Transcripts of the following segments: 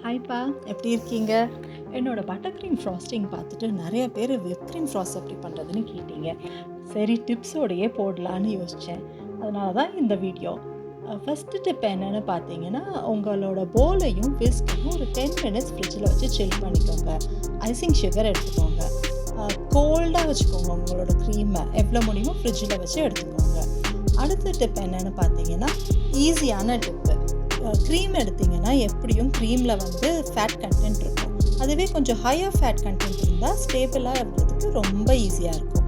ஹாய்ப்பா, எப்படி இருக்கீங்க? என்னோட பட்டர் க்ரீம் ஃப்ராஸ்டிங் பார்த்துட்டு நிறைய பேர் விப் க்ரீம் ஃப்ராஸ்ட் எப்படி பண்ணுறதுன்னு கேட்டீங்க. சரி, டிப்ஸோடையே போடலான்னு யோசித்தேன். அதனால தான் இந்த வீடியோ. ஃபஸ்ட்டு டிப் என்னென்னு பார்த்தீங்கன்னா, உங்களோட போலையும் விஸ்கையும் ஒரு 10 மினிட்ஸ் ஃப்ரிட்ஜில் வச்சு சில் பண்ணிக்கோங்க. ஐசிங் சுகர் எடுத்துக்கோங்க. கோல்டாக வச்சுக்கோங்க உங்களோட க்ரீமை. எவ்வளோ முடியுமோ ஃப்ரிட்ஜில் வச்சு எடுத்துக்கோங்க. அடுத்த டிப் என்னென்னு பார்த்தீங்கன்னா, ஈஸியான டிப்பு. க்ரீம் எடுத்திங்கன்னா எப்படியும் க்ரீமில் வந்து ஃபேட் கண்டென்ட் இருக்கும். அதுவே கொஞ்சம் ஹையர் ஃபேட் கண்டென்ட் இருந்தால் ஸ்டேபிளாக இருக்கிறதுக்கு ரொம்ப ஈஸியாக இருக்கும்.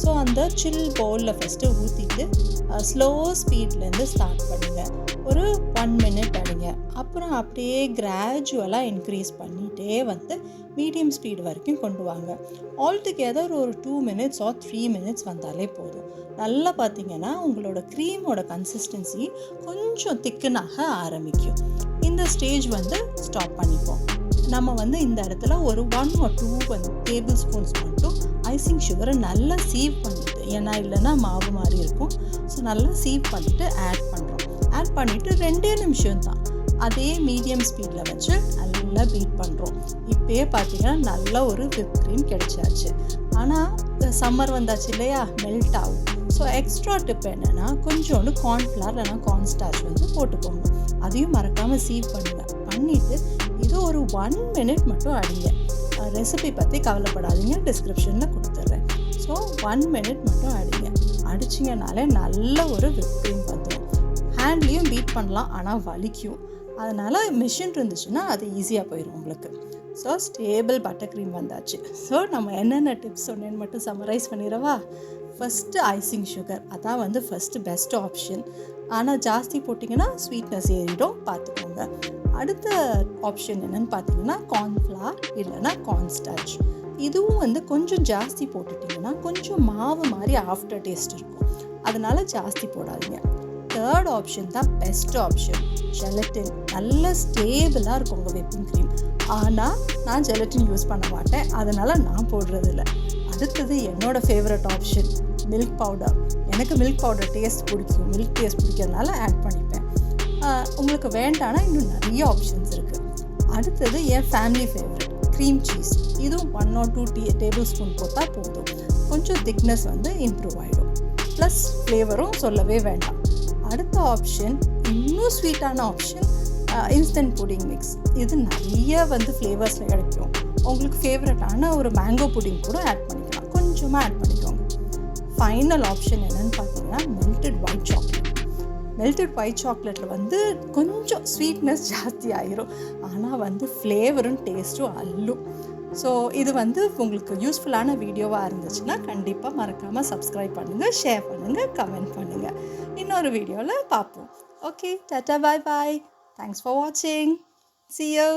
ஸோ அந்த சில் பவுலில் ஃபஸ்ட்டு ஊற்றிட்டு ஸ்லோ ஸ்பீட்லேருந்து ஸ்டார்ட் பண்ணுங்கள். ஒரு 1 மினிட் அடிங்க. அப்புறம் அப்படியே கிராஜுவலாக இன்க்ரீஸ் பண்ணிகிட்டே வந்து மீடியம் ஸ்பீடு வரைக்கும் கொண்டு வாங்க. ஆல்டுகெதர் ஒரு 2 மினிட்ஸ் ஆர் 3 மினிட்ஸ் வந்தாலே போதும். நல்லா பார்த்தீங்கன்னா உங்களோட க்ரீமோட கன்சிஸ்டன்சி கொஞ்சம் திக்கனாக ஆரம்பிக்கும். இந்த ஸ்டேஜ் வந்து ஸ்டாப் பண்ணிப்போம். நம்ம வந்து இந்த இடத்துல ஒரு 1 or 2 டேபிள் ஸ்பூன்ஸ் மட்டும் ஐசிங் சுகரை நல்லா சீவ் பண்ணிவிட்டு, ஏன்னா இல்லைன்னா மாவு மாதிரி இருக்கும். ஸோ நல்லா சீவ் பண்ணிவிட்டு ஆட் பண்ணுறோம். ஆட் பண்ணிவிட்டு 2 நிமிஷம் தான் அதே மீடியம் ஸ்பீடில் வச்சு நல்லா பீட் பண்ணுறோம். இப்போயே பார்த்தீங்கன்னா நல்ல ஒரு விப் க்ரீம் கிடைச்சாச்சு. ஆனால் சம்மர் வந்தாச்சு இல்லையா, மெல்ட் ஆகும். ஸோ எக்ஸ்ட்ரா டிப் என்னென்னா, கொஞ்சோண்டு கார்ன்ஃப்ளவர் இல்லைனா கார்ன்ஸ்டார்ச் வந்து போட்டுக்கோங்க. அதையும் மறக்காமல் சீவ் பண்ணுங்கள். பண்ணிவிட்டு இது ஒரு 1 மினிட் மட்டும் அடிங்க. ரெசிபி பற்றி கவலைப்படாதீங்க, டிஸ்கிரிப்ஷனில் கொடுத்துட்றேன். ஸோ 1 மினிட் மட்டும் அடிங்க. அடிச்சிங்கனாலே நல்ல ஒரு விப் க்ரீம் வந்துடும். ஹேண்ட்லேயும் பீட் பண்ணலாம், ஆனால் வலிக்கும். அதனால் மிஷின் இருந்துச்சுன்னா அது ஈஸியாக போயிடும் உங்களுக்கு. ஸோ ஸ்டேபிள் பட்டர் க்ரீம் வந்தாச்சு. ஸோ நம்ம என்னென்ன டிப்ஸ் சொன்னேன்னு மட்டும் சம்மரைஸ் பண்ணிடவா? ஃபஸ்ட்டு ஐசிங் சுகர், அதான் வந்து ஃபஸ்ட்டு பெஸ்ட் ஆப்ஷன். ஆனால் ஜாஸ்தி போட்டிங்கன்னா ஸ்வீட்னஸ் ஏறிடும், பார்த்துக்கோங்க. அடுத்த ஆப்ஷன் என்னென்னு பார்த்தீங்கன்னா கார்ன்ஃப்ளவர் இல்லைனா கார்ன்ஸ்டார்ச். இதுவும் வந்து கொஞ்சம் ஜாஸ்தி போட்டுட்டிங்கன்னா கொஞ்சம் மாவு மாதிரி ஆஃப்டர் டேஸ்ட் இருக்கும். அதனால் ஜாஸ்தி போடாதீங்க. தேர்ட் ஆப்ஷன் தான் பெஸ்ட் ஆப்ஷன், ஜெலட்டின். நல்ல ஸ்டேபிளாக இருக்கும் உங்கள் விப்பிங் க்ரீம். ஆனால் நான் ஜெலட்டின் யூஸ் பண்ண மாட்டேன், அதனால் நான் போடுறதில்ல. அடுத்தது என்னோடய ஃபேவரட் ஆப்ஷன் மில்க் பவுடர். எனக்கு மில்க் பவுடர் டேஸ்ட் பிடிக்கும், மில்க் டேஸ்ட் பிடிக்கிறதுனால ஆட் பண்ணிப்பேன். உங்களுக்கு வேண்டானா இன்னும் நிறைய ஆப்ஷன்ஸ் இருக்குது. அடுத்தது என் ஃபேமிலி ஃபேவரட் க்ரீம் சீஸ். இதுவும் 1 or 2 டேபிள் ஸ்பூன் போட்டால் போதும். கொஞ்சம் திக்னஸ் வந்து இம்ப்ரூவ் ஆகிடும். ப்ளஸ் ஃப்ளேவரும் சொல்லவே வேண்டாம். அடுத்த ஆப்ஷன் இன்னும் ஸ்வீட்டான ஆப்ஷன், இன்ஸ்டன்ட் புடிங் மிக்ஸ். இது நிறைய வந்து ஃப்ளேவர்ஸில் கிடைக்கும். உங்களுக்கு ஃபேவரட்டான ஒரு மேங்கோ புடிங் கூட ஆட் பண்ணிக்கலாம், கொஞ்சமாக ஆட் பண்ணிக்கோங்க. ஃபைனல் ஆப்ஷன் என்னென்னு பார்த்தீங்கன்னா melted white chocolate. Melted white சாக்லேட்டில் வந்து கொஞ்சம் ஸ்வீட்னஸ் ஜாஸ்தி ஆகிரும், ஆனால் வந்து ஃப்ளேவரும் டேஸ்ட்டும் அள்ளும். ஸோ இது வந்து உங்களுக்கு யூஸ்ஃபுல்லான வீடியோவாக இருந்துச்சுன்னா கண்டிப்பாக மறக்காமல் சப்ஸ்கிரைப் பண்ணுங்கள், ஷேர் பண்ணுங்கள், கமெண்ட் பண்ணுங்கள். இன்னொரு வீடியோவில் பார்ப்போம். Okay, tata, bye bye. Thanks for வாட்சிங். See you.